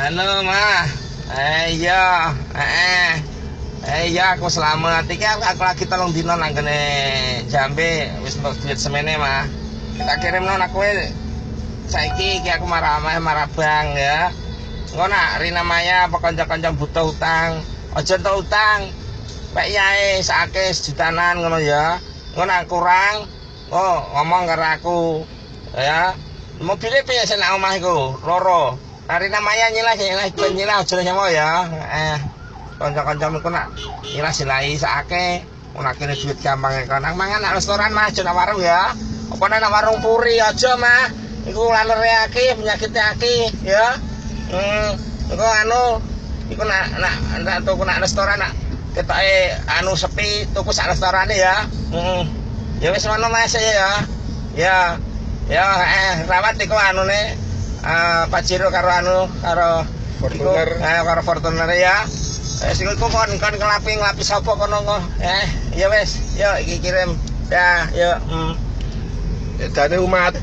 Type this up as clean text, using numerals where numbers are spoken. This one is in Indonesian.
Halo, Ma. Iya, iya aku selamat. Iki aku lagi tolong dino nang kene Jambe wis entuk duit semene, Ma. Tak kirimno nak kowe saiki iki aku marah bang ya. Engko nak Rina Maya apa kanca-kanca butuh utang, aja entuk utang. Pak yae sakake sejutanan ngono ya. Engko nak kurang, oh ngomong karo aku. Ya. Mobilnya piye sing nang omah iku? Loro. Rina Maya nyilah aja nyawa ya. Kanca-kanca iku nak nyilah silai sakake. Ora kene duit gampang kan. Mangan nak restoran mah aja nang warung ya. Apa nang warung puri aja mah. Iku lalere akeh, penyakit akeh ya. Iku anu iku nak tuku nak restoran nak ketoke anu sepi tuku sak restorane ya. Ya wis ngono Mas ya. Ya, rawat iku anune Pajero karo Fortuner. Karo Fortuner ya. Wis iku kon nglapi sapa kono kok. Ya wis, yo iki kirim. Ya, yo. Dane umat.